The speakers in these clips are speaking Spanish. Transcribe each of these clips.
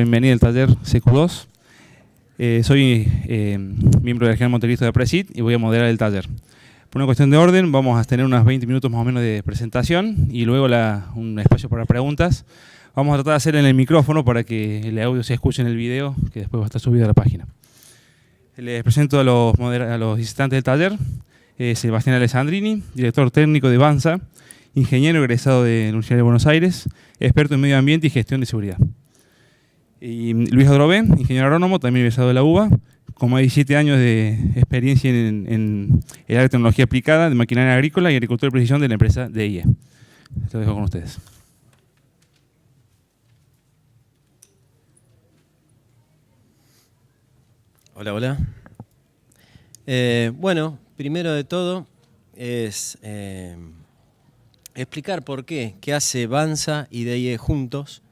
Bienvenido al taller CQ2. Soy miembro del General Montecristo de Presid y voy a moderar el taller. Por una cuestión de orden, vamos a tener unos 20 minutos más o menos de presentación y luego un espacio para preguntas. Vamos a tratar de hacer en el micrófono para que el audio se escuche en el video, que después va a estar subido a la página. Les presento a los visitantes del taller. Sebastián Alessandrini, director técnico de Banza, ingeniero egresado de la Universidad de Buenos Aires, experto en medio ambiente y gestión de seguridad. Y Luis Adrobé, ingeniero agrónomo, también egresado de la UBA, con más de 17 años de experiencia en el área de tecnología aplicada, de maquinaria agrícola y agricultura de precisión de la empresa DIE. Lo dejo con ustedes. Hola, hola. Bueno, primero de todo es explicar por qué hace Banza y DIE juntos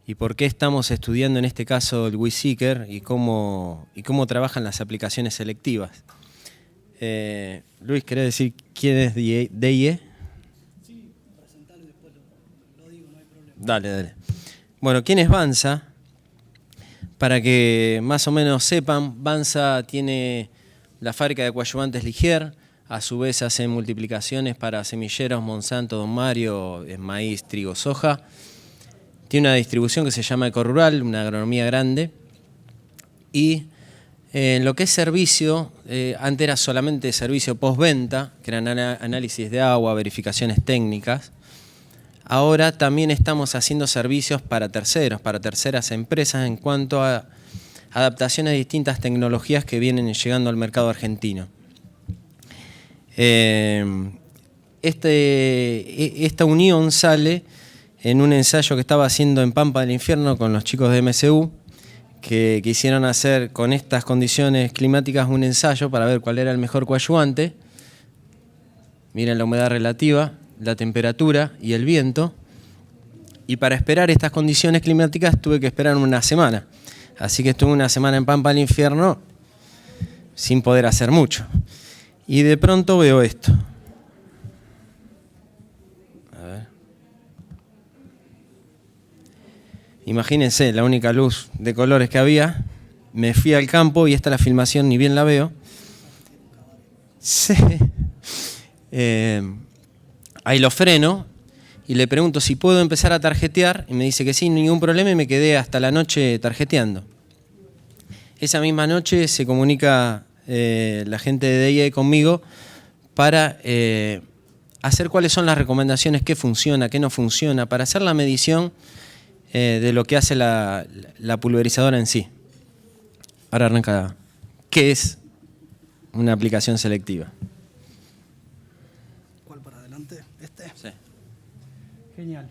y por qué estamos estudiando en este caso el WISeeker y cómo trabajan las aplicaciones selectivas. Luis, ¿querés decir quién es DIE? Sí, presentarlo y después lo digo, no hay problema. Dale. Bueno, ¿quién es Banza? Para que más o menos sepan, Banza tiene la fábrica de coadyuvantes Ligier, a su vez hace multiplicaciones para semilleros Monsanto, Don Mario, maíz, trigo, soja. Tiene una distribución que se llama Ecorural, una agronomía grande. Y en lo que es servicio, antes era solamente servicio postventa, que eran análisis de agua, verificaciones técnicas. Ahora también estamos haciendo servicios para terceros, para terceras empresas en cuanto a adaptaciones a distintas tecnologías que vienen llegando al mercado argentino. Esta unión sale en un ensayo que estaba haciendo en Pampa del Infierno con los chicos de MSU, que quisieron hacer con estas condiciones climáticas un ensayo para ver cuál era el mejor coadyuvante. Miren la humedad relativa, la temperatura y el viento. Y para esperar estas condiciones climáticas tuve que esperar una semana. Así que estuve una semana en Pampa del Infierno sin poder hacer mucho. Y de pronto veo esto. A ver. Imagínense, la única luz de colores que había. Me fui al campo y esta la filmación, ni bien la veo. Sí. Ahí lo freno y le pregunto si puedo empezar a tarjetear y me dice que sí, ningún problema, y me quedé hasta la noche tarjeteando. Esa misma noche se comunica la gente de DIE conmigo para hacer cuáles son las recomendaciones, qué funciona, qué no funciona, para hacer la medición de lo que hace la pulverizadora en sí. Ahora arranca. ¿Qué es una aplicación selectiva? ¿Cuál para adelante? ¿Este? Sí. Genial.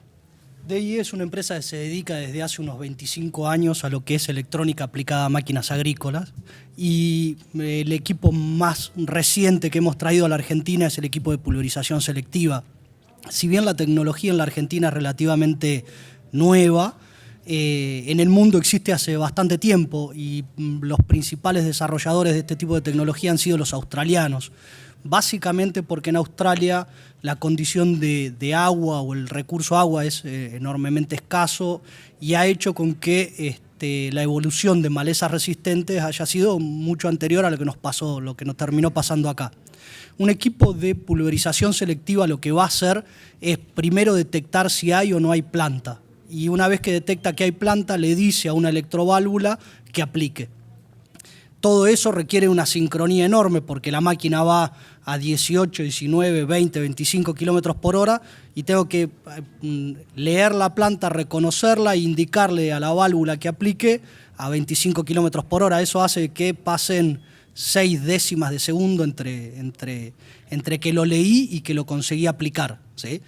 DIE es una empresa que se dedica desde hace unos 25 años a lo que es electrónica aplicada a máquinas agrícolas, y el equipo más reciente que hemos traído a la Argentina es el equipo de pulverización selectiva. Si bien la tecnología en la Argentina es relativamente nueva, en el mundo existe hace bastante tiempo y los principales desarrolladores de este tipo de tecnología han sido los australianos. Básicamente porque en Australia la condición de agua o el recurso agua es enormemente escaso y ha hecho con que la evolución de malezas resistentes haya sido mucho anterior a lo que nos pasó, lo que nos terminó pasando acá. Un equipo de pulverización selectiva lo que va a hacer es primero detectar si hay o no hay planta, y una vez que detecta que hay planta le dice a una electroválvula que aplique. Todo eso requiere una sincronía enorme porque la máquina va a 18, 19, 20, 25 kilómetros por hora y tengo que leer la planta, reconocerla e indicarle a la válvula que aplique a 25 kilómetros por hora. Eso hace que pasen 6 décimas de segundo entre que lo leí y que lo conseguí aplicar, ¿sí?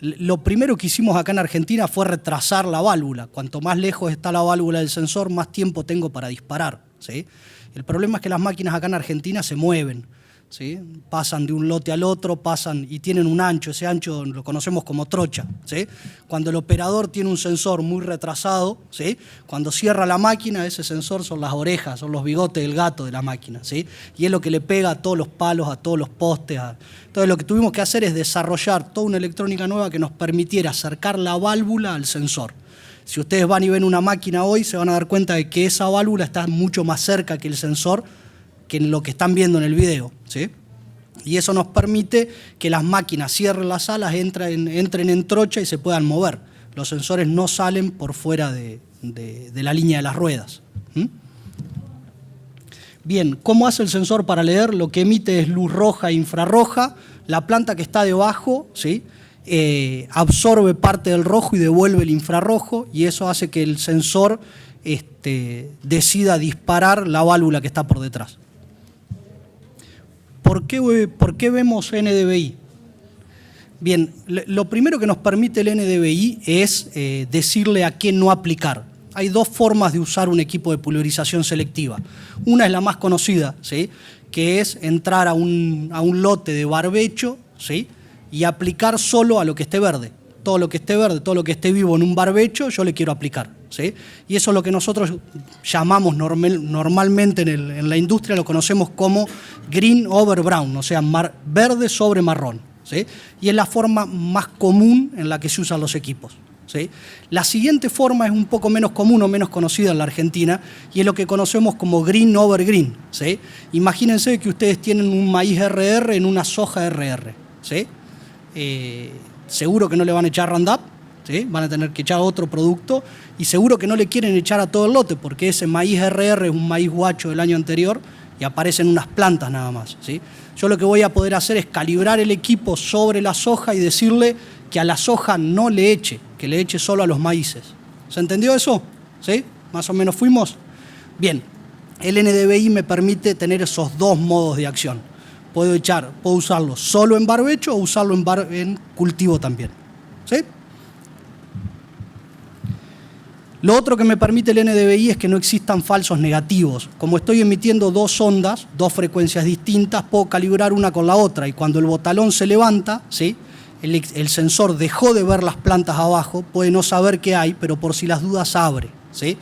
Lo primero que hicimos acá en Argentina fue retrasar la válvula. Cuanto más lejos está la válvula del sensor, más tiempo tengo para disparar, ¿sí? El problema es que las máquinas acá en Argentina se mueven, ¿sí? Pasan de un lote al otro, pasan y tienen un ancho. Ese ancho lo conocemos como trocha, ¿sí? Cuando el operador tiene un sensor muy retrasado, ¿sí? Cuando cierra la máquina, ese sensor son las orejas, son los bigotes del gato de la máquina, ¿sí? Y es lo que le pega a todos los palos, a todos los postes. Entonces lo que tuvimos que hacer es desarrollar toda una electrónica nueva que nos permitiera acercar la válvula al sensor. Si ustedes van y ven una máquina hoy, se van a dar cuenta de que esa válvula está mucho más cerca que el sensor que en lo que están viendo en el video, ¿sí? Y eso nos permite que las máquinas cierren las alas, entren en trocha y se puedan mover. Los sensores no salen por fuera de la línea de las ruedas. Bien, ¿cómo hace el sensor para leer? Lo que emite es luz roja e infrarroja. La planta que está debajo, ¿sí?, absorbe parte del rojo y devuelve el infrarrojo, y eso hace que el sensor decida disparar la válvula que está por detrás. ¿Por qué vemos NDVI? Bien, lo primero que nos permite el NDVI es decirle a qué no aplicar. Hay dos formas de usar un equipo de pulverización selectiva. Una es la más conocida, ¿sí?, que es entrar a un lote de barbecho, ¿sí?, y aplicar solo a lo que esté verde. Todo lo que esté verde, todo lo que esté vivo en un barbecho, yo le quiero aplicar, ¿sí? Y eso es lo que nosotros llamamos normalmente en la industria, lo conocemos como green over brown, o sea, verde sobre marrón, ¿sí? Y es la forma más común en la que se usan los equipos, ¿sí? La siguiente forma es un poco menos común o menos conocida en la Argentina, y es lo que conocemos como green over green, ¿sí? Imagínense que ustedes tienen un maíz RR en una soja RR, ¿sí? Seguro que no le van a echar Roundup, ¿sí?, van a tener que echar otro producto, y seguro que no le quieren echar a todo el lote, porque ese maíz RR es un maíz guacho del año anterior y aparecen unas plantas nada más, ¿sí? Yo lo que voy a poder hacer es calibrar el equipo sobre la soja y decirle que a la soja no le eche, que le eche solo a los maíces. ¿Se entendió eso? ¿Sí? ¿Más o menos fuimos? Bien, el NDVI me permite tener esos dos modos de acción. Puedo usarlo solo en barbecho o usarlo en cultivo también, ¿sí? Lo otro que me permite el NDVI es que no existan falsos negativos. Como estoy emitiendo dos ondas, dos frecuencias distintas, puedo calibrar una con la otra, y cuando el botalón se levanta, ¿sí?, el sensor dejó de ver las plantas abajo, puede no saber qué hay, pero por si las dudas abre, ¿sí?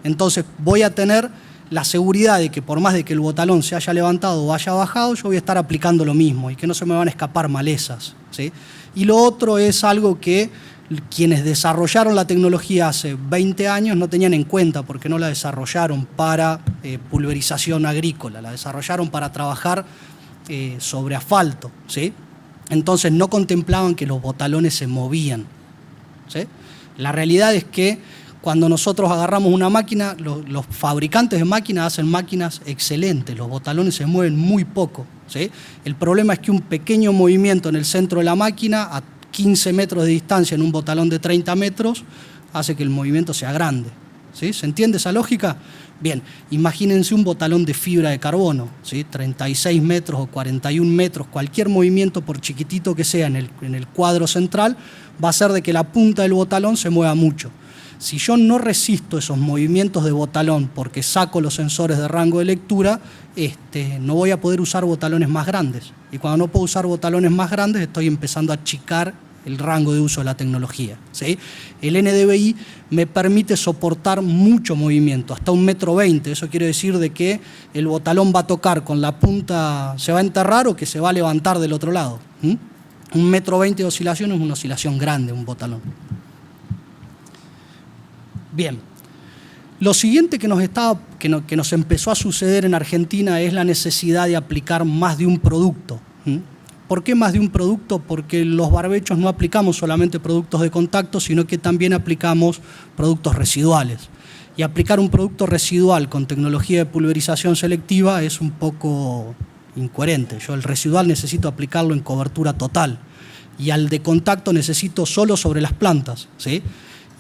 Entonces voy a tener la seguridad de que por más de que el botalón se haya levantado o haya bajado, yo voy a estar aplicando lo mismo y que no se me van a escapar malezas, ¿sí? Y lo otro es algo que quienes desarrollaron la tecnología hace 20 años no tenían en cuenta, porque no la desarrollaron para pulverización agrícola, la desarrollaron para trabajar sobre asfalto, ¿sí? Entonces no contemplaban que los botalones se movían, ¿sí? La realidad es que cuando nosotros agarramos una máquina, los fabricantes de máquinas hacen máquinas excelentes, los botalones se mueven muy poco, ¿sí? El problema es que un pequeño movimiento en el centro de la máquina, a 15 metros de distancia en un botalón de 30 metros, hace que el movimiento sea grande, ¿sí? ¿Se entiende esa lógica? Bien, imagínense un botalón de fibra de carbono, ¿sí?, 36 metros o 41 metros, cualquier movimiento, por chiquitito que sea, en el cuadro central, va a hacer de que la punta del botalón se mueva mucho. Si yo no resisto esos movimientos de botalón porque saco los sensores de rango de lectura, no voy a poder usar botalones más grandes. Y cuando no puedo usar botalones más grandes, estoy empezando a achicar el rango de uso de la tecnología, ¿sí? El NDVI me permite soportar mucho movimiento, hasta 1,20 m. Eso quiere decir de que el botalón va a tocar con la punta, se va a enterrar o que se va a levantar del otro lado. 1,20 m de oscilación es una oscilación grande, un botalón. Bien, lo siguiente que nos empezó a suceder en Argentina es la necesidad de aplicar más de un producto. ¿Por qué más de un producto? Porque los barbechos no aplicamos solamente productos de contacto, sino que también aplicamos productos residuales. Y aplicar un producto residual con tecnología de pulverización selectiva es un poco incoherente. Yo el residual necesito aplicarlo en cobertura total, y al de contacto necesito solo sobre las plantas, ¿sí?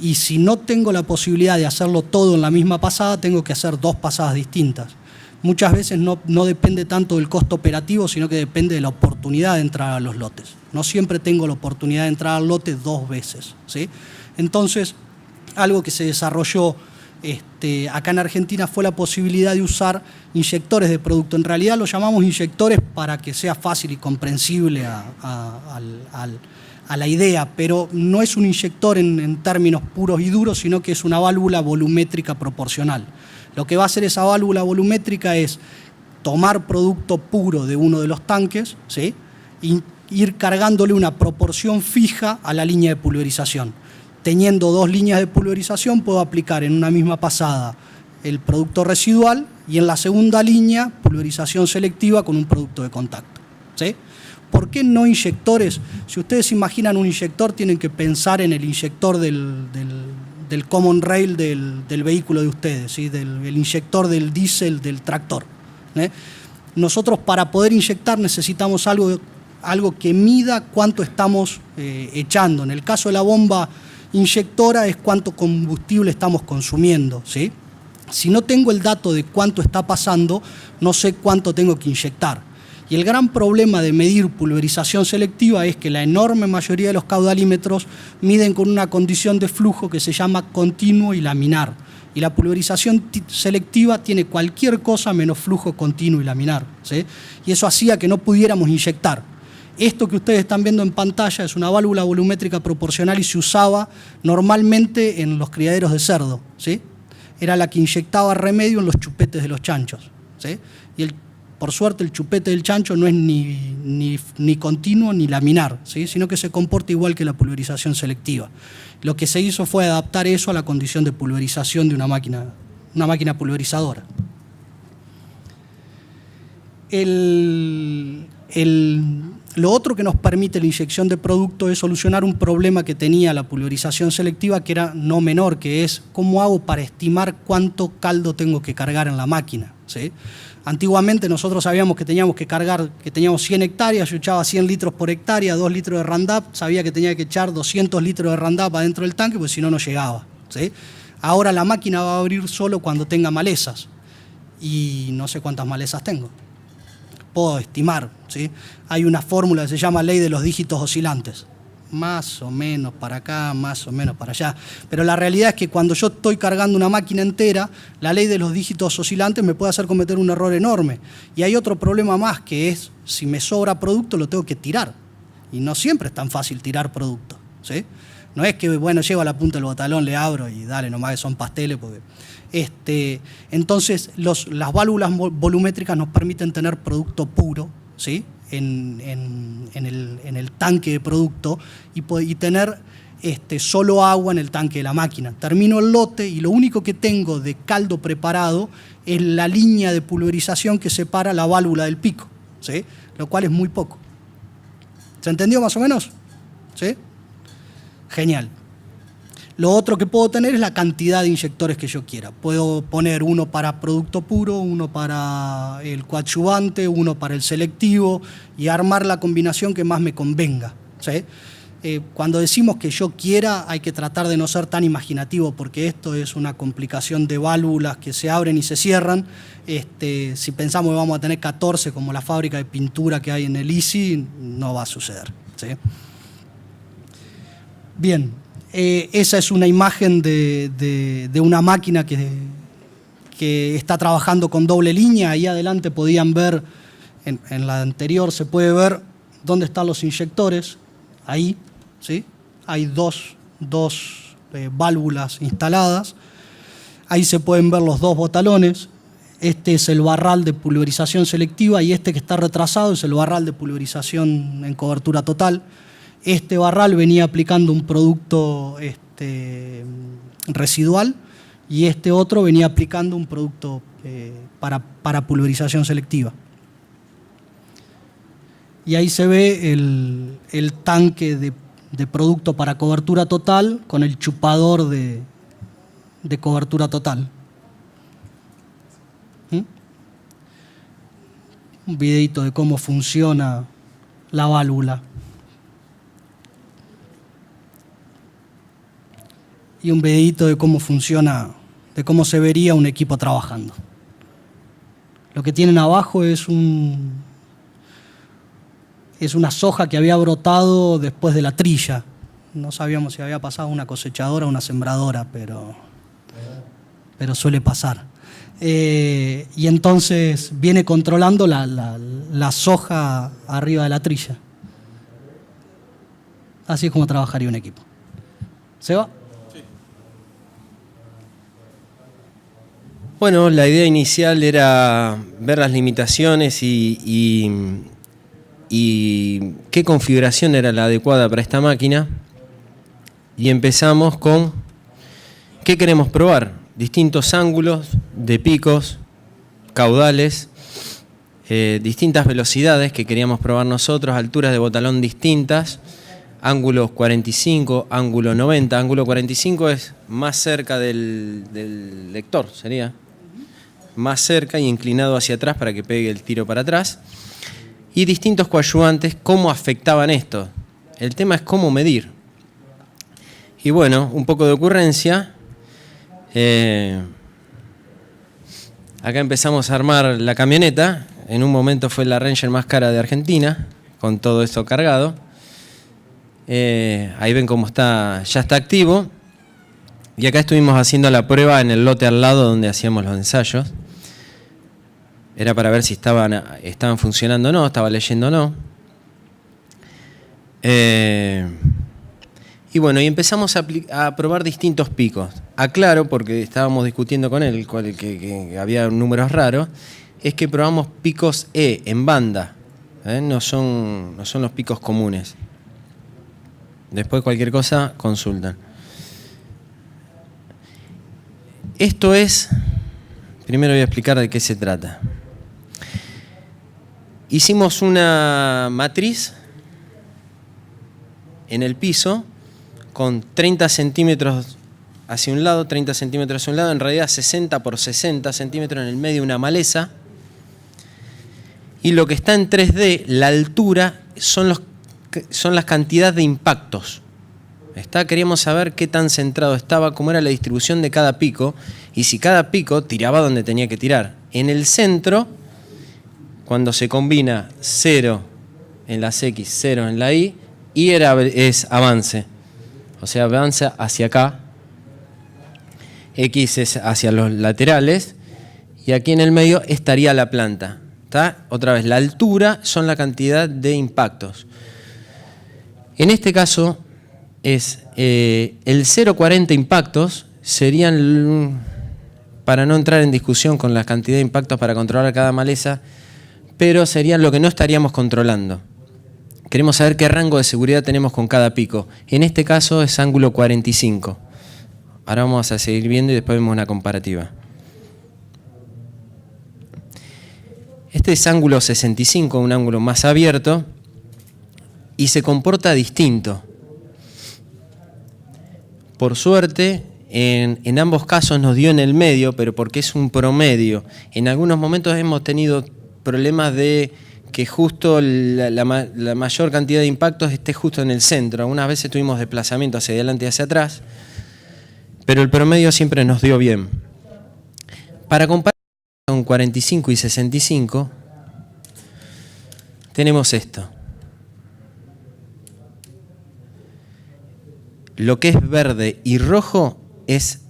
Y si no tengo la posibilidad de hacerlo todo en la misma pasada, tengo que hacer dos pasadas distintas. Muchas veces no depende tanto del costo operativo, sino que depende de la oportunidad de entrar a los lotes. No siempre tengo la oportunidad de entrar al lote dos veces, ¿sí? Entonces, algo que se desarrolló acá en Argentina fue la posibilidad de usar inyectores de producto. En realidad lo llamamos inyectores para que sea fácil y comprensible a la idea, pero no es un inyector en términos puros y duros, sino que es una válvula volumétrica proporcional. Lo que va a hacer esa válvula volumétrica es tomar producto puro de uno de los tanques, ¿sí?, y ir cargándole una proporción fija a la línea de pulverización. teniendo dos líneas de pulverización, puedo aplicar en una misma pasada el producto residual y en la segunda línea pulverización selectiva con un producto de contacto, ¿sí? ¿Por qué no inyectores? Si ustedes imaginan un inyector, tienen que pensar en el inyector del common rail del vehículo de ustedes, ¿sí? El inyector del diésel del tractor, ¿eh? Nosotros para poder inyectar necesitamos algo que mida cuánto estamos echando. En el caso de la bomba inyectora es cuánto combustible estamos consumiendo, ¿sí? Si no tengo el dato de cuánto está pasando, no sé cuánto tengo que inyectar. Y el gran problema de medir pulverización selectiva es que la enorme mayoría de los caudalímetros miden con una condición de flujo que se llama continuo y laminar. Y la pulverización selectiva tiene cualquier cosa menos flujo continuo y laminar, ¿sí? Y eso hacía que no pudiéramos inyectar. Esto que ustedes están viendo en pantalla es una válvula volumétrica proporcional y se usaba normalmente en los criaderos de cerdo, ¿sí? Era la que inyectaba remedio en los chupetes de los chanchos, ¿sí? Y por suerte el chupete del chancho no es ni continuo ni laminar, ¿sí? Sino que se comporta igual que la pulverización selectiva. Lo que se hizo fue adaptar eso a la condición de pulverización de una máquina pulverizadora. Lo otro que nos permite la inyección de producto es solucionar un problema que tenía la pulverización selectiva, que era no menor, que es cómo hago para estimar cuánto caldo tengo que cargar en la máquina, ¿sí? Antiguamente nosotros sabíamos que teníamos que cargar, que teníamos 100 hectáreas, yo echaba 100 litros por hectárea, 2 litros de Roundup, sabía que tenía que echar 200 litros de Roundup adentro del tanque, porque si no, no llegaba, ¿sí? Ahora la máquina va a abrir solo cuando tenga malezas, y no sé cuántas malezas tengo. Puedo estimar, ¿sí? Hay una fórmula que se llama ley de los dígitos oscilantes. Más o menos para acá, más o menos para allá. Pero la realidad es que cuando yo estoy cargando una máquina entera, la ley de los dígitos oscilantes me puede hacer cometer un error enorme. Y hay otro problema más, que es, si me sobra producto, lo tengo que tirar. Y no siempre es tan fácil tirar producto, ¿sí? No es que, bueno, llego a la punta del botalón, le abro y dale, nomás que son pasteles. Porque entonces, las válvulas volumétricas nos permiten tener producto puro, ¿sí? En el tanque de producto y tener solo agua en el tanque de la máquina. Termino el lote y lo único que tengo de caldo preparado es la línea de pulverización que separa la válvula del pico, ¿sí? Lo cual es muy poco. ¿Se entendió más o menos? ¿Sí? Genial. Lo otro que puedo tener es la cantidad de inyectores que yo quiera. Puedo poner uno para producto puro, uno para el coadyuvante, uno para el selectivo y armar la combinación que más me convenga, ¿sí? Cuando decimos que yo quiera, hay que tratar de no ser tan imaginativo, porque esto es una complicación de válvulas que se abren y se cierran. Si pensamos que vamos a tener 14 como la fábrica de pintura que hay en el ICI, no va a suceder, ¿sí? Bien. Esa es una imagen de una máquina que está trabajando con doble línea. Ahí adelante podían ver, en la anterior se puede ver dónde están los inyectores. Ahí, ¿sí? Hay dos válvulas instaladas. Ahí se pueden ver los dos botalones. Este es el barral de pulverización selectiva y este que está retrasado es el barral de pulverización en cobertura total. Este barral venía aplicando un producto residual y este otro venía aplicando un producto para pulverización selectiva. Y ahí se ve el tanque de producto para cobertura total con el chupador de cobertura total. Un videito de cómo funciona la válvula. Y un videito de cómo funciona, de cómo se vería un equipo trabajando. Lo que tienen abajo es una soja que había brotado después de la trilla. No sabíamos si había pasado una cosechadora o una sembradora, pero suele pasar. Y entonces viene controlando la soja arriba de la trilla. Así es como trabajaría un equipo. ¿Seba? Bueno, la idea inicial era ver las limitaciones y qué configuración era la adecuada para esta máquina. y empezamos con ¿qué queremos probar? Distintos ángulos de picos, caudales, distintas velocidades que queríamos probar nosotros, alturas de botalón distintas, ángulos 45, ángulo 90. Ángulo 45 es más cerca del lector, sería más cerca y inclinado hacia atrás para que pegue el tiro para atrás. Y distintos coadyuvantes, ¿cómo afectaban esto? El tema es cómo medir. Y bueno, un poco de ocurrencia. Acá empezamos a armar la camioneta. En un momento fue la Ranger más cara de Argentina, con todo esto cargado. Ahí ven cómo está, ya está activo. Y acá estuvimos haciendo la prueba en el lote al lado donde hacíamos los ensayos. Era para ver si estaban funcionando o no, estaba leyendo o no. Y bueno, y empezamos a probar distintos picos. Aclaro, porque estábamos discutiendo con él, que había números raros, es que probamos picos E en banda, no son los picos comunes. Después cualquier cosa, consultan. Esto es, primero voy a explicar de qué se trata. Hicimos una matriz en el piso con 30 centímetros hacia un lado, 30 centímetros hacia un lado, en realidad 60 por 60 centímetros en el medio, una maleza. Y lo que está en 3D, la altura, son las cantidades de impactos. Queríamos saber qué tan centrado estaba, cómo era la distribución de cada pico, y si cada pico tiraba donde tenía que tirar. En el centro, cuando se combina 0 en las X, 0 en la Y es avance. O sea, avanza hacia acá. X es hacia los laterales. Y aquí en el medio estaría la planta. ¿Está? Otra vez, la altura son la cantidad de impactos. En este caso, es el 0,40 impactos serían, para no entrar en discusión con la cantidad de impactos para controlar cada maleza, pero serían lo que no estaríamos controlando. Queremos saber qué rango de seguridad tenemos con cada pico. En este caso es ángulo 45. Ahora vamos a seguir viendo y después vemos una comparativa. Este es ángulo 65, un ángulo más abierto, y se comporta distinto. Por suerte, en ambos casos nos dio en el medio, pero porque es un promedio. En algunos momentos hemos tenido problemas de que justo la mayor cantidad de impactos esté justo en el centro. Algunas veces tuvimos desplazamiento hacia adelante y hacia atrás, pero el promedio siempre nos dio bien. Para comparar con 45 y 65, tenemos esto. Lo que es verde y rojo es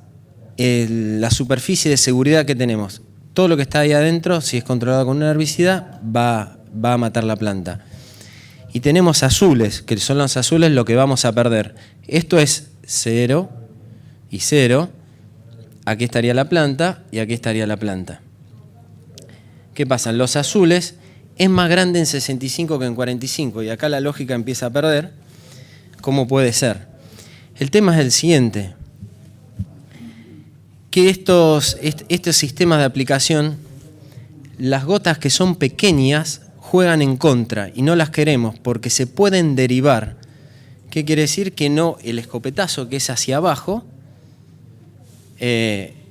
la superficie de seguridad que tenemos. Todo lo que está ahí adentro, si es controlado con una herbicida, va a matar la planta. Y tenemos azules, que son los azules lo que vamos a perder. Esto es 0 y 0. Aquí estaría la planta y aquí estaría la planta. ¿Qué pasa? Los azules es más grande en 65 que en 45 y acá la lógica empieza a perder. ¿Cómo puede ser? El tema es el siguiente, que estos sistemas de aplicación, las gotas que son pequeñas juegan en contra y no las queremos porque se pueden derivar. ¿Qué quiere decir? Que no el escopetazo que es hacia abajo,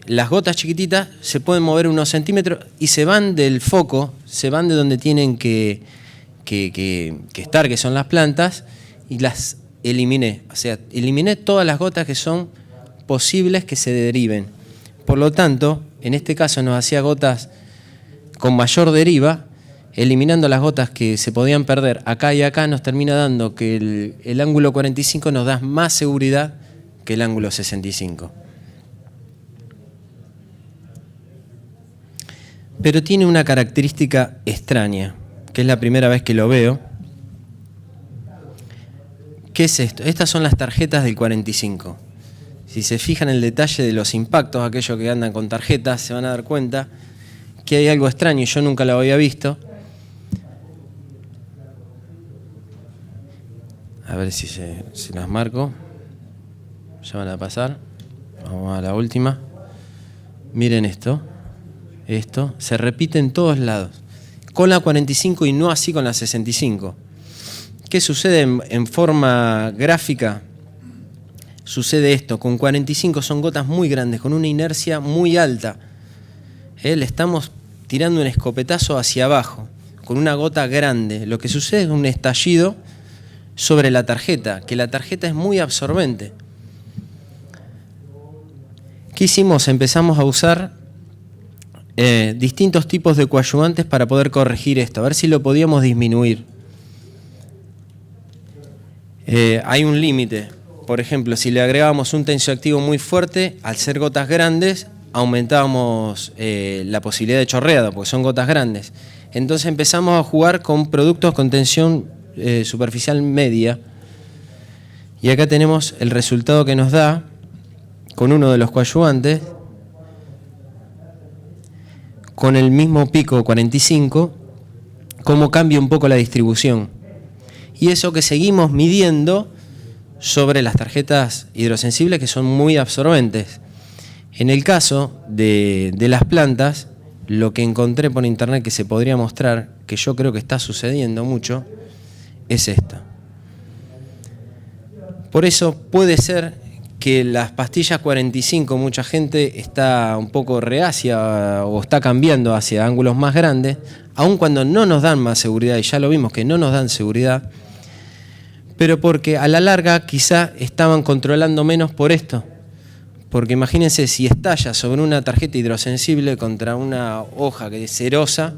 las gotas chiquititas se pueden mover unos centímetros y se van del foco, se van de donde tienen que estar, que son las plantas, y las eliminé. O sea, eliminé todas las gotas que son posibles que se deriven. Por lo tanto, en este caso nos hacía gotas con mayor deriva, eliminando las gotas que se podían perder acá y acá, nos termina dando que el ángulo 45 nos da más seguridad que el ángulo 65. Pero tiene una característica extraña, que es la primera vez que lo veo. ¿Qué es esto? Estas son las tarjetas del 45. Si se fijan en el detalle de los impactos, aquellos que andan con tarjetas, se van a dar cuenta que hay algo extraño y yo nunca lo había visto. A ver si las marco. Ya van a pasar. Vamos a la última. Miren esto. Esto se repite en todos lados. Con la 45 y no así con la 65. ¿Qué sucede en forma gráfica? Sucede esto. Con 45 son gotas muy grandes, con una inercia muy alta. Le estamos tirando un escopetazo hacia abajo, con una gota grande. Lo que sucede es un estallido sobre la tarjeta, que la tarjeta es muy absorbente. ¿Qué hicimos? Empezamos a usar distintos tipos de coadyuvantes para poder corregir esto, a ver si lo podíamos disminuir. Hay un límite. Por ejemplo, si le agregábamos un tensioactivo muy fuerte, al ser gotas grandes, aumentábamos la posibilidad de chorreado, porque son gotas grandes. Entonces empezamos a jugar con productos con tensión superficial media. Y acá tenemos el resultado que nos da con uno de los coadyuvantes, con el mismo pico 45, cómo cambia un poco la distribución. Y eso que seguimos midiendo sobre las tarjetas hidrosensibles, que son muy absorbentes. En el caso de las plantas, lo que encontré por internet que se podría mostrar, que yo creo que está sucediendo mucho, es esto. Por eso puede ser que las pastillas 45, mucha gente está un poco reacia o está cambiando hacia ángulos más grandes, aun cuando no nos dan más seguridad, y ya lo vimos que no nos dan seguridad, pero porque a la larga quizá estaban controlando menos por esto. Porque imagínense, si estalla sobre una tarjeta hidrosensible contra una hoja que es cerosa,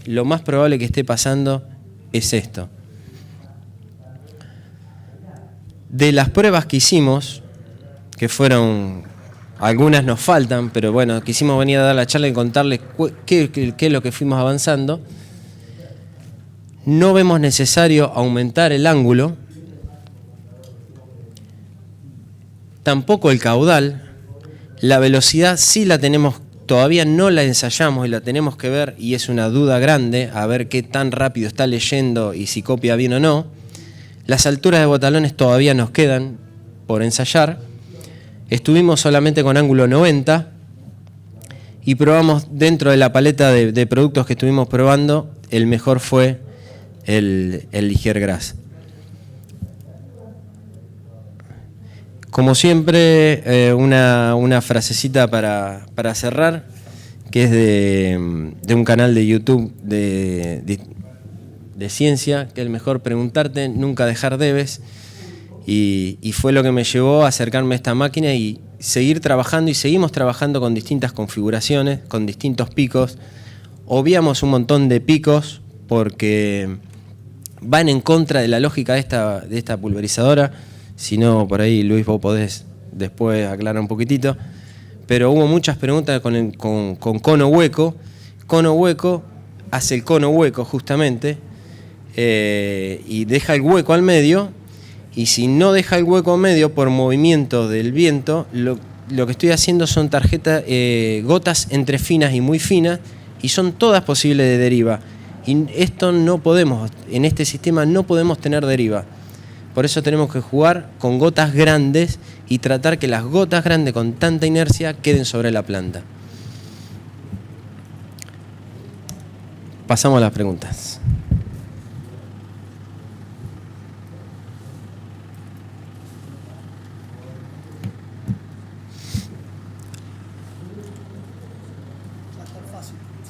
lo más probable que esté pasando es esto. De las pruebas que hicimos, que fueron, algunas nos faltan, pero bueno, quisimos venir a dar la charla y contarles qué es lo que fuimos avanzando. No vemos necesario aumentar el ángulo, tampoco el caudal. La velocidad sí la tenemos, todavía no la ensayamos y la tenemos que ver, y es una duda grande, a ver qué tan rápido está leyendo y si copia bien o no. Las alturas de botalones todavía nos quedan por ensayar. Estuvimos solamente con ángulo 90 y probamos dentro de la paleta de productos que estuvimos probando, el mejor fue el Ligier Grass. Como siempre, una frasecita para cerrar, que es de un canal de YouTube de ciencia, que es el mejor preguntarte, nunca dejar debes, y fue lo que me llevó a acercarme a esta máquina y seguir trabajando, y seguimos trabajando con distintas configuraciones, con distintos picos. Obviamos un montón de picos porque van en contra de la lógica de esta pulverizadora. Si no, por ahí, Luis, vos podés después aclarar un poquitito. Pero hubo muchas preguntas con cono hueco. Cono hueco hace el cono hueco justamente, y deja el hueco al medio, y si no deja el hueco al medio por movimiento del viento, lo que estoy haciendo son tarjetas, gotas entre finas y muy finas, y son todas posibles de deriva. Y esto no podemos, en este sistema no podemos tener deriva. Por eso tenemos que jugar con gotas grandes y tratar que las gotas grandes con tanta inercia queden sobre la planta. Pasamos a las preguntas.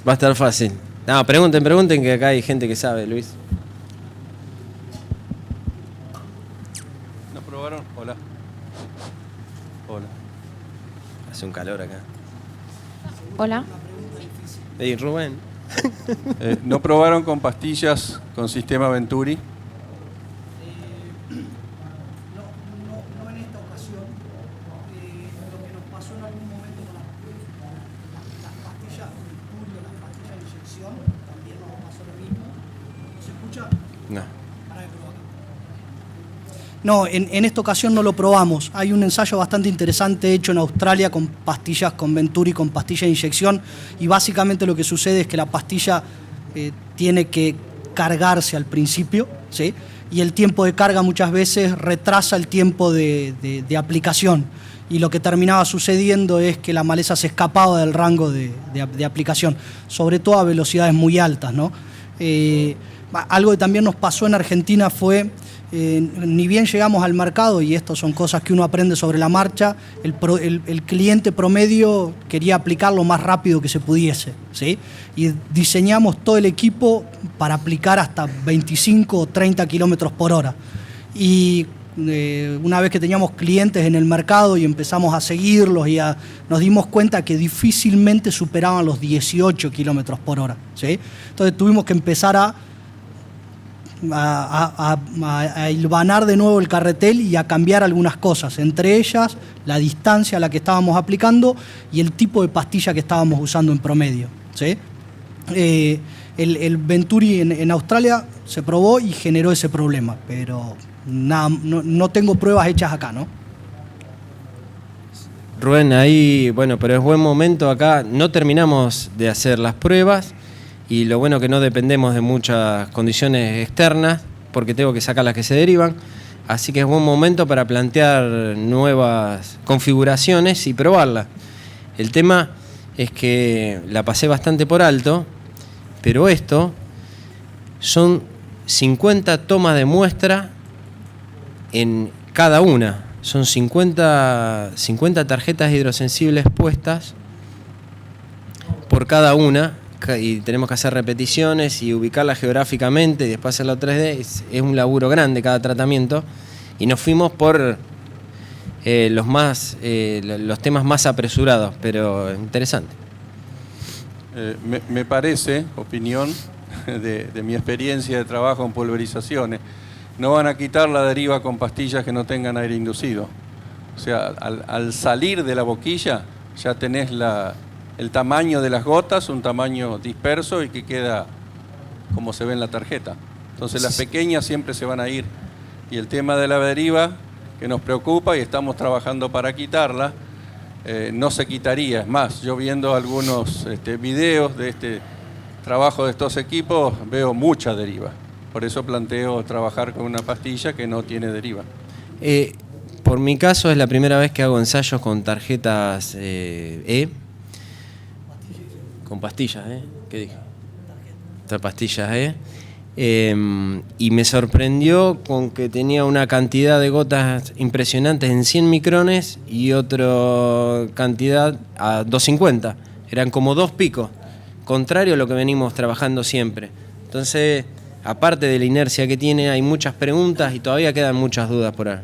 Va a estar fácil. No, pregunten, que acá hay gente que sabe, Luis. ¿No probaron? Hola. Hola. Hace un calor acá. Hola. Hey, Rubén. ¿No probaron con pastillas con sistema Venturi? No en esta ocasión. Lo que nos pasó en algún momento con las pastillas Venturi o las pastillas de inyección, también nos pasó lo mismo. ¿Se escucha? No. Pará que pruebo acá. No, en esta ocasión no lo probamos. Hay un ensayo bastante interesante hecho en Australia con pastillas con Venturi, con pastillas de inyección, y básicamente lo que sucede es que la pastilla tiene que cargarse al principio, ¿sí? y el tiempo de carga muchas veces retrasa el tiempo de aplicación. Y lo que terminaba sucediendo es que la maleza se escapaba del rango de aplicación, sobre todo a velocidades muy altas, ¿no? Algo que también nos pasó en Argentina fue, ni bien llegamos al mercado, y esto son cosas que uno aprende sobre la marcha, el cliente promedio quería aplicar lo más rápido que se pudiese, ¿sí? Y diseñamos todo el equipo para aplicar hasta 25 o 30 kilómetros por hora. Y una vez que teníamos clientes en el mercado y empezamos a seguirlos nos dimos cuenta que difícilmente superaban los 18 kilómetros por hora, ¿sí? Entonces tuvimos que empezar a hilvanar de nuevo el carretel y a cambiar algunas cosas, entre ellas la distancia a la que estábamos aplicando y el tipo de pastilla que estábamos usando en promedio, ¿sí? El Venturi en Australia se probó y generó ese problema, pero no tengo pruebas hechas acá, ¿no? Rubén, ahí, bueno, pero es buen momento acá. No terminamos de hacer las pruebas y lo bueno que no dependemos de muchas condiciones externas porque tengo que sacar las que se derivan. Así que es buen momento para plantear nuevas configuraciones y probarlas. El tema es que la pasé bastante por alto, pero esto son 50 tomas de muestra en cada una. Son 50 tarjetas hidrosensibles puestas por cada una y tenemos que hacer repeticiones y ubicarlas geográficamente y después hacerlo 3D. Es un laburo grande cada tratamiento y nos fuimos por los temas más apresurados, pero interesante. Me parece, opinión de mi experiencia de trabajo en pulverizaciones, no van a quitar la deriva con pastillas que no tengan aire inducido. O sea, al salir de la boquilla ya tenés el tamaño de las gotas, un tamaño disperso y que queda como se ve en la tarjeta. Entonces las pequeñas siempre se van a ir. Y el tema de la deriva, que nos preocupa y estamos trabajando para quitarla, no se quitaría. Es más, yo viendo algunos videos de este trabajo de estos equipos, veo mucha deriva. Por eso planteo trabajar con una pastilla que no tiene deriva. Por mi caso es la primera vez que hago ensayos con tarjetas con pastillas, ¿qué dije? Pastillas y me sorprendió con que tenía una cantidad de gotas impresionantes en 100 micrones y otra cantidad a 250. Eran como 2 picos, contrario a lo que venimos trabajando siempre. Entonces, aparte de la inercia que tiene, hay muchas preguntas y todavía quedan muchas dudas por ahí.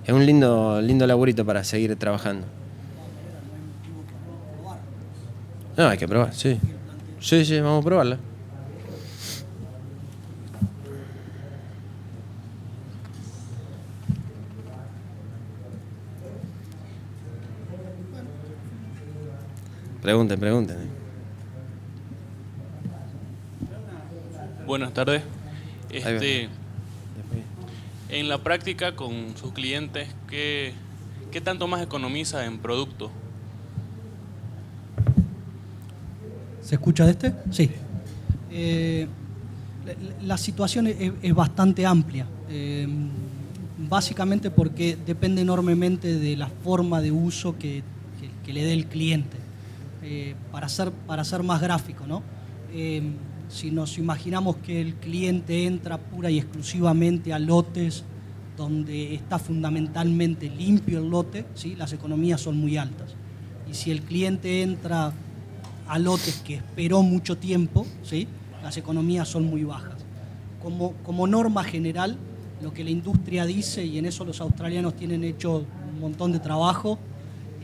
Es un lindo laburito para seguir trabajando. No, hay que probar, sí. Sí, vamos a probarla. Pregunten. Buenas tardes. En la práctica con sus clientes, ¿qué tanto más economiza en producto? ¿Se escucha de este? Sí. La situación es bastante amplia, básicamente porque depende enormemente de la forma de uso que le dé el cliente. Para ser más gráfico, ¿no? Si nos imaginamos que el cliente entra pura y exclusivamente a lotes donde está fundamentalmente limpio el lote, ¿sí? Las economías son muy altas. Y si el cliente entra a lotes que esperó mucho tiempo, ¿sí? Las economías son muy bajas. Como norma general, lo que la industria dice, y en eso los australianos tienen hecho un montón de trabajo,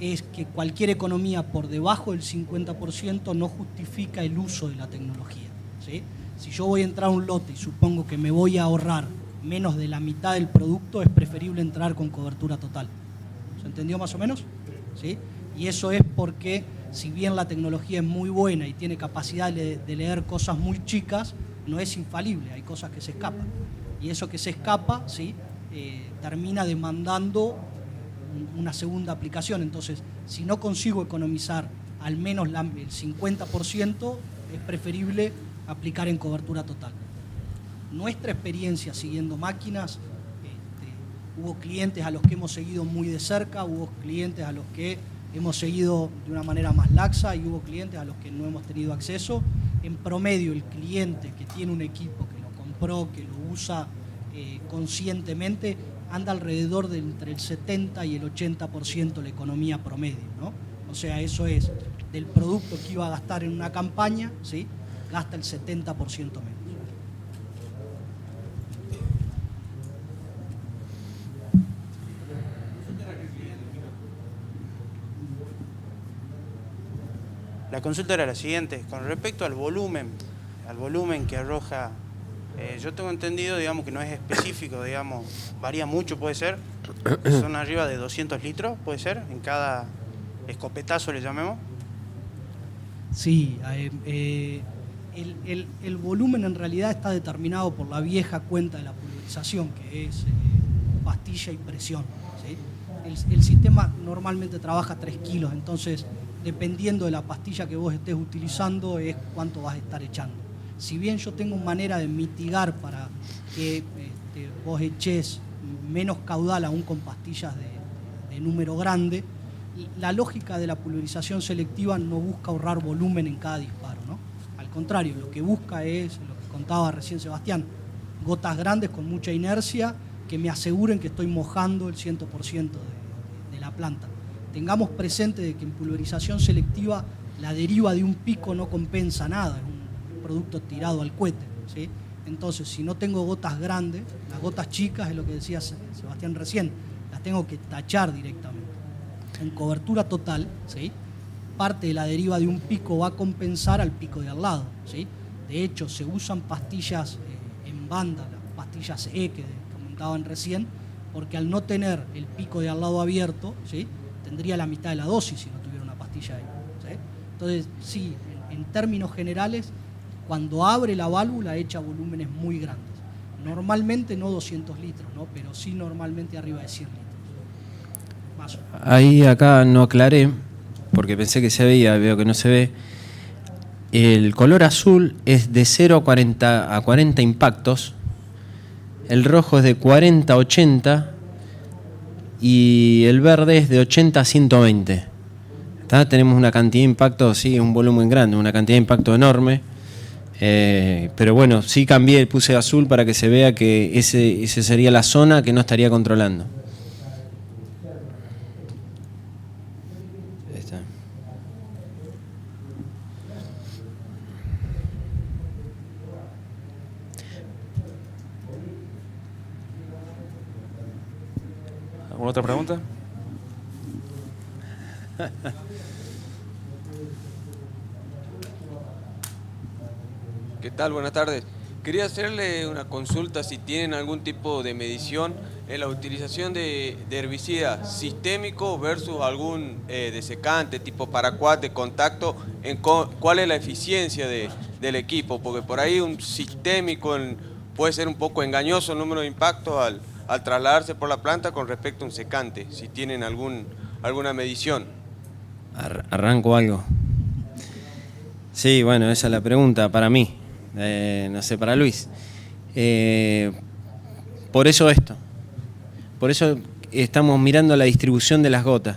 es que cualquier economía por debajo del 50% no justifica el uso de la tecnología, ¿sí? Si yo voy a entrar a un lote y supongo que me voy a ahorrar menos de la mitad del producto, es preferible entrar con cobertura total. ¿Se entendió más o menos? ¿Sí? Y eso es porque, si bien la tecnología es muy buena y tiene capacidad de leer cosas muy chicas, no es infalible, hay cosas que se escapan. Y eso que se escapa, ¿sí? Termina demandando una segunda aplicación. Entonces, si no consigo economizar al menos el 50%, es preferible aplicar en cobertura total. nuestra experiencia siguiendo máquinas, hubo clientes a los que hemos seguido muy de cerca, hubo clientes a los que hemos seguido de una manera más laxa y hubo clientes a los que no hemos tenido acceso. En promedio, el cliente que tiene un equipo, que lo compró, que lo usa conscientemente, anda alrededor de entre el 70 y el 80% la economía promedio, ¿no? O sea, eso es del producto que iba a gastar en una campaña, ¿sí? Gasta el 70% menos. La consulta era la siguiente, con respecto al volumen que arroja, yo tengo entendido, digamos, que no es específico, digamos, varía mucho, puede ser, son arriba de 200 litros, puede ser, en cada escopetazo le llamemos. Sí, el volumen en realidad está determinado por la vieja cuenta de la pulverización, que es pastilla y presión, ¿sí? El sistema normalmente trabaja 3 kilos, entonces dependiendo de la pastilla que vos estés utilizando es cuánto vas a estar echando. Si bien yo tengo manera de mitigar para que vos eches menos caudal aún con pastillas de número grande, la lógica de la pulverización selectiva no busca ahorrar volumen en cada disparo, ¿no? Al contrario, lo que busca es, lo que contaba recién Sebastián, gotas grandes con mucha inercia que me aseguren que estoy mojando el 100% de la planta. Tengamos presente de que en pulverización selectiva la deriva de un pico no compensa nada, es un producto tirado al cohete, ¿sí? Entonces, si no tengo gotas grandes, las gotas chicas, es lo que decía Sebastián recién, las tengo que tachar directamente. En cobertura total, ¿sí? Parte de la deriva de un pico va a compensar al pico de al lado, ¿sí? De hecho, se usan pastillas en banda, las pastillas E que comentaban recién, porque al no tener el pico de al lado abierto, ¿sí? Tendría la mitad de la dosis si no tuviera una pastilla ahí, ¿sí? Entonces, sí, en términos generales, cuando abre la válvula echa volúmenes muy grandes. Normalmente no 200 litros, ¿no? Pero sí normalmente arriba de 100 litros. Más o menos. Ahí acá no aclaré, porque pensé que se veía, veo que no se ve. El color azul es de 0 a 40 impactos, el rojo es de 40 a 80 y el verde es de 80 a 120. ¿Está? Tenemos una cantidad de impactos, sí, un volumen grande, una cantidad de impacto enorme. Pero bueno, sí cambié, puse azul para que se vea que ese sería la zona que no estaría controlando. Ahí está. ¿Alguna otra pregunta? ¿Qué tal? Buenas tardes. Quería hacerle una consulta si tienen algún tipo de medición en la utilización de herbicida sistémico versus algún desecante tipo paraquat de contacto, cuál es la eficiencia del equipo, porque por ahí un sistémico puede ser un poco engañoso el número de impactos al trasladarse por la planta con respecto a un secante, si tienen alguna medición. Arranco algo. Sí, bueno, esa es la pregunta para mí. No sé, para Luis. Por eso estamos mirando la distribución de las gotas,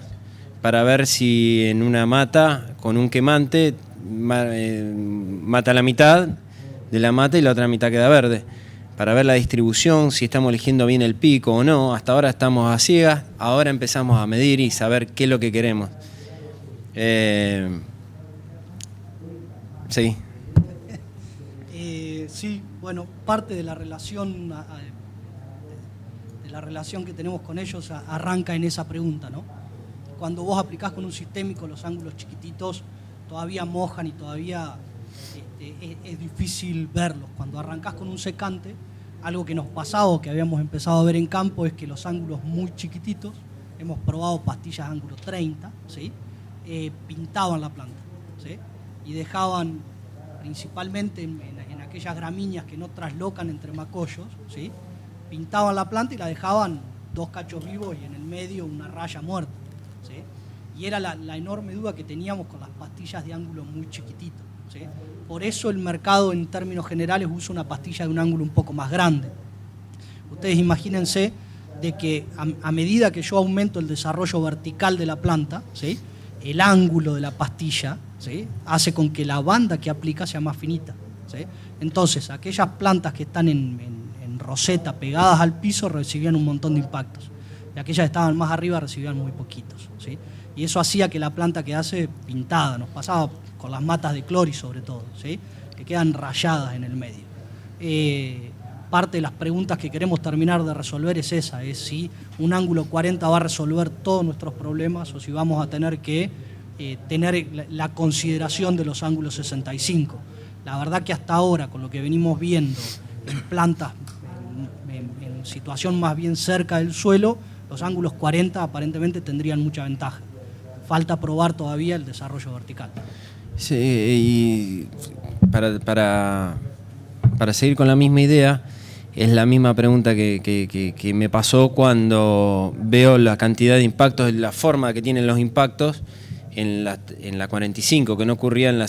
para ver si en una mata con un quemante mata la mitad de la mata y la otra mitad queda verde, para ver la distribución, si estamos eligiendo bien el pico o no. Hasta ahora estamos a ciegas, ahora empezamos a medir y saber qué es lo que queremos. Sí. Sí, bueno, parte de la relación que tenemos con ellos arranca en esa pregunta, ¿no? Cuando vos aplicás con un sistémico, los ángulos chiquititos todavía mojan y todavía es difícil verlos. Cuando arrancás con un secante, algo que nos pasaba o que habíamos empezado a ver en campo es que los ángulos muy chiquititos, hemos probado pastillas ángulo 30, ¿sí? Pintaban la planta, ¿sí? Y dejaban, principalmente en aquellas gramíneas que no traslocan entre macollos, ¿sí? Pintaban la planta y la dejaban 2 cachos vivos y en el medio una raya muerta, ¿sí? Y era la enorme duda que teníamos con las pastillas de ángulo muy chiquitito, ¿sí? Por eso el mercado en términos generales usa una pastilla de un ángulo un poco más grande. Ustedes imagínense de que a medida que yo aumento el desarrollo vertical de la planta, ¿sí?, el ángulo de la pastilla, ¿sí?, hace con que la banda que aplica sea más finita, ¿sí? Entonces, aquellas plantas que están en roseta pegadas al piso recibían un montón de impactos, y aquellas que estaban más arriba recibían muy poquitos, ¿sí? Y eso hacía que la planta quedase pintada. Nos pasaba con las matas de cloris sobre todo, ¿sí?, que quedan rayadas en el medio. Parte de las preguntas que queremos terminar de resolver es esa, es si un ángulo 40 va a resolver todos nuestros problemas o si vamos a tener que tener la consideración de los ángulos 65. La verdad que hasta ahora, con lo que venimos viendo en plantas en situación más bien cerca del suelo, los ángulos 40 aparentemente tendrían mucha ventaja. Falta probar todavía el desarrollo vertical. Sí, y para seguir con la misma idea, es la misma pregunta que me pasó cuando veo la cantidad de impactos, la forma que tienen los impactos en la 45, que no ocurría en la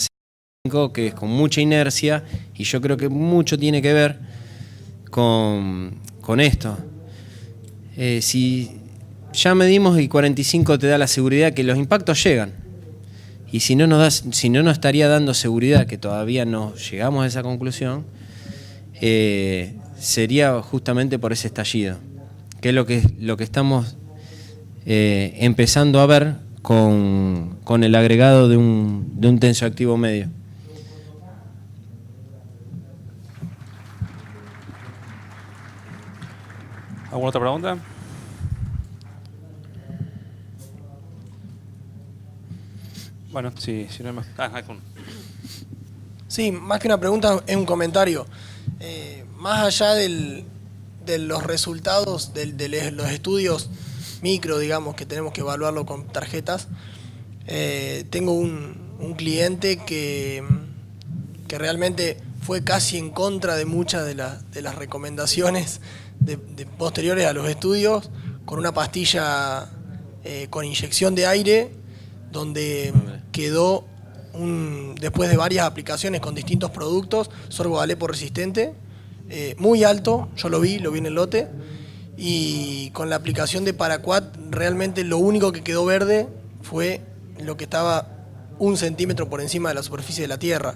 5, que es con mucha inercia, y yo creo que mucho tiene que ver con esto. Si ya medimos y 45 te da la seguridad que los impactos llegan, y si no nos estaría dando seguridad, que todavía no llegamos a esa conclusión, sería justamente por ese estallido, que es lo que estamos empezando a ver con el agregado de un tensioactivo medio. ¿Alguna otra pregunta? Bueno, si no hay más. Sí, más que una pregunta, es un comentario. Más allá de los resultados de los estudios micro, digamos, que tenemos que evaluarlo con tarjetas, tengo un cliente que realmente fue casi en contra de muchas de las recomendaciones de posteriores a los estudios, con una pastilla con inyección de aire, donde quedó, después de varias aplicaciones con distintos productos, sorgo de Alepo resistente, muy alto, yo lo vi en el lote, y con la aplicación de Paraquat realmente lo único que quedó verde fue lo que estaba 1 centímetro por encima de la superficie de la tierra,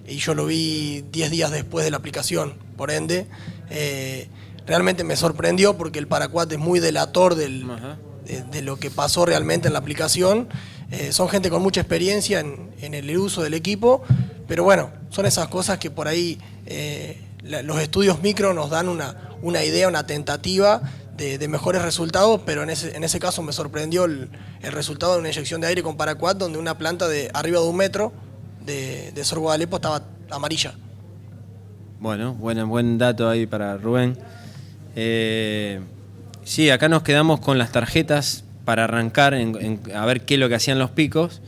y yo lo vi 10 días después de la aplicación. Por ende, realmente me sorprendió, porque el Paraquat es muy delator de lo que pasó realmente en la aplicación. Son gente con mucha experiencia en el uso del equipo, pero bueno, son esas cosas que por ahí los estudios micro nos dan una idea, una tentativa de mejores resultados, pero en ese caso me sorprendió el resultado de una inyección de aire con Paraquat, donde una planta de arriba de 1 metro de sorgo de Alepo estaba amarilla. Bueno, buen dato ahí para Rubén. Sí, acá nos quedamos con las tarjetas para arrancar a ver qué es lo que hacían los picos,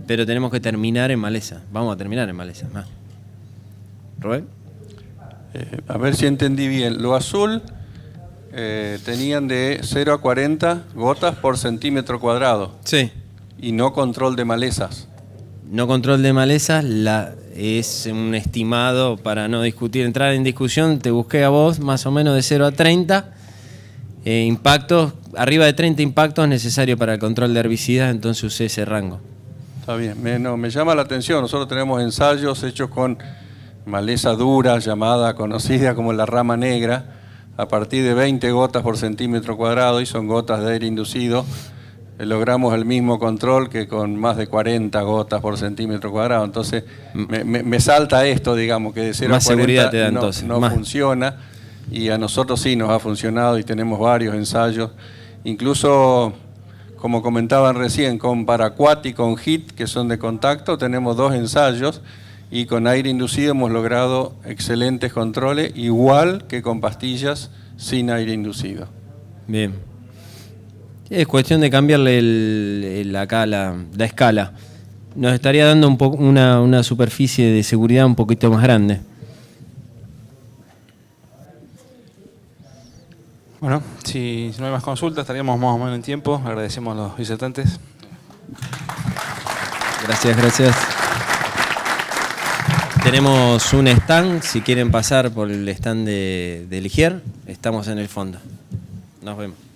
pero tenemos que terminar en maleza. Vamos a terminar en maleza. ¿Rubén? A ver si entendí bien. Lo azul tenían de 0 a 40 gotas por centímetro cuadrado. Sí. Y no control de malezas. No control de malezas, es un estimado para no entrar en discusión. Te busqué a vos más o menos de 0 a 30 impactos, arriba de 30 impactos necesarios para el control de herbicidas, entonces usé ese rango. Está bien, me llama la atención. Nosotros tenemos ensayos hechos con maleza dura, conocida como la rama negra, a partir de 20 gotas por centímetro cuadrado, y son gotas de aire inducido. Logramos el mismo control que con más de 40 gotas por centímetro cuadrado. Entonces me salta esto, digamos, que de 0 más a 40 seguridad te da, entonces. No funciona, y a nosotros sí nos ha funcionado y tenemos varios ensayos. Incluso, como comentaban recién, con Paraquat y con HIT, que son de contacto, tenemos 2 ensayos, y con aire inducido hemos logrado excelentes controles, igual que con pastillas sin aire inducido. Bien. Es cuestión de cambiarle acá la escala. Nos estaría dando una superficie de seguridad un poquito más grande. Bueno, si no hay más consultas, estaríamos más o menos en tiempo. Agradecemos a los disertantes. Gracias. Tenemos un stand, si quieren pasar por el stand de Ligier, estamos en el fondo. Nos vemos.